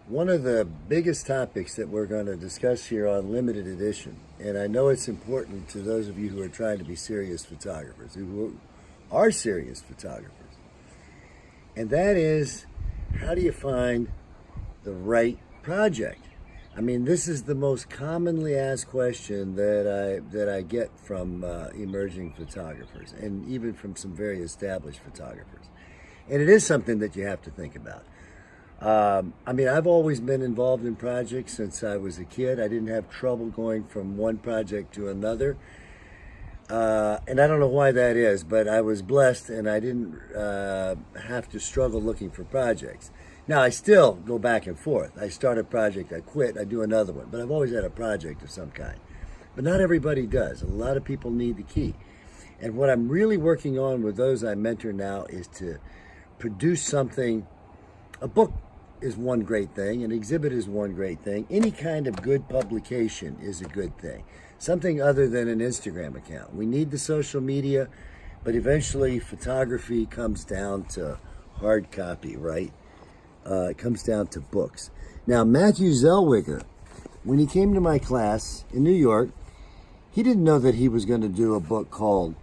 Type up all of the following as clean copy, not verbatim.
One of the biggest topics that we're going to discuss here on Limited Edition, and I know it's important to those of you who are trying to be serious photographers, who are serious photographers, and that is, how do you find the right project? I mean, this is the most commonly asked question that I get from emerging photographers, and even from some very established photographers. And it is something that you have to think about. I mean, I've always been involved in projects since I was a kid. I didn't have trouble going from one project to another. And I don't know why that is, but I was blessed and I didn't have to struggle looking for projects. Now, I still go back and forth. I start a project, I quit, I do another one. But I've always had a project of some kind. But not everybody does. A lot of people need the key. And what I'm really working on with those I mentor now is to produce something. A book is one great thing, an exhibit is one great thing. Any kind of good publication is a good thing. Something other than an Instagram account. We need the social media, but eventually photography comes down to hard copy, right? It comes down to books. Now, Matthew Zellweger, when he came to my class in New York, he didn't know that he was going to do a book called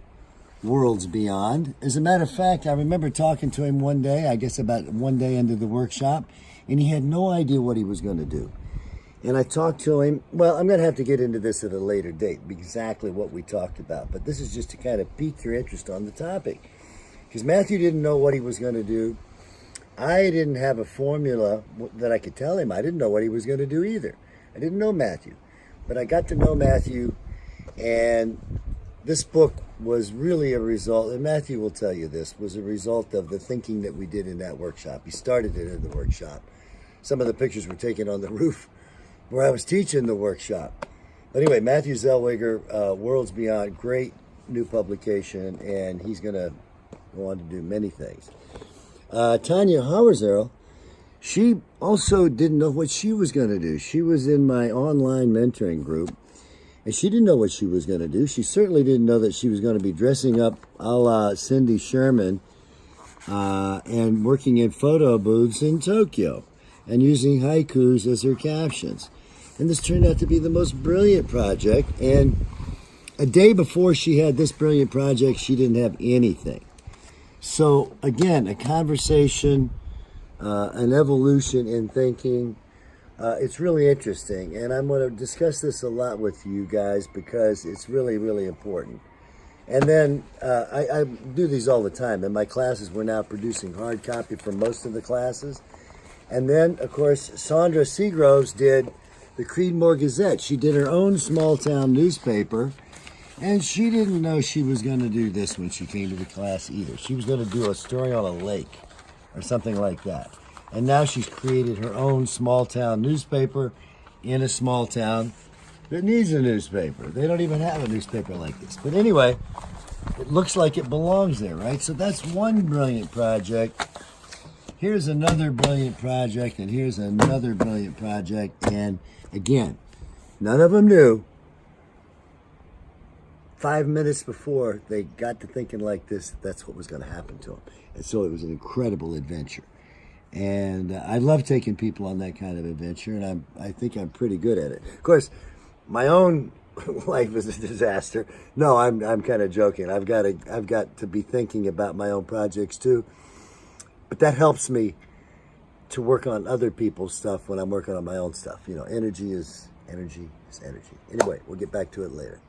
Worlds Beyond. As a matter of fact, I remember talking to him one day, I guess about one day into the workshop, and he had no idea what he was going to do. And I talked to him. Well, I'm going to have to get into this at a later date, exactly what we talked about. But this is just to kind of pique your interest on the topic. Because Matthew didn't know what he was going to do. I didn't have a formula that I could tell him. I didn't know what he was going to do either. I didn't know Matthew. But I got to know Matthew, and this book was really a result, and Matthew will tell you this, was a result of the thinking that we did in that workshop. He started it in the workshop. Some of the pictures were taken on the roof where I was teaching the workshop. But anyway, Matthew Zellweger, Worlds Beyond, great new publication, and he's going to go on to do many things. Tanya Hauerzerl, she also didn't know what she was going to do. She was in my online mentoring group, and she didn't know what she was going to do. She certainly didn't know that she was going to be dressing up a la Cindy Sherman and working in photo booths in Tokyo and using haikus as her captions. And this turned out to be the most brilliant project. And a day before she had this brilliant project, she didn't have anything. So again, a conversation, an evolution in thinking. It's really interesting, and I'm going to discuss this a lot with you guys because it's really, really important. And then I do these all the time. In my classes, we're now producing hard copy for most of the classes. And then, of course, Sandra Seagroves did the Creedmoor Gazette. She did her own small-town newspaper, and she didn't know she was going to do this when she came to the class either. She was going to do a story on a lake or something like that. And now she's created her own small-town newspaper in a small town that needs a newspaper. They don't even have a newspaper like this. But anyway, it looks like it belongs there, right? So that's one brilliant project. Here's another brilliant project, and here's another brilliant project. And again, none of them knew 5 minutes before they got to thinking like this, that's what was going to happen to them. And so it was an incredible adventure. And I love taking people on that kind of adventure, and I think I'm pretty good at it. Of course, my own life is a disaster. No, I'm kind of joking. I've got to be thinking about my own projects too. But that helps me to work on other people's stuff when I'm working on my own stuff. You know, energy is energy is energy. Anyway, we'll get back to it later.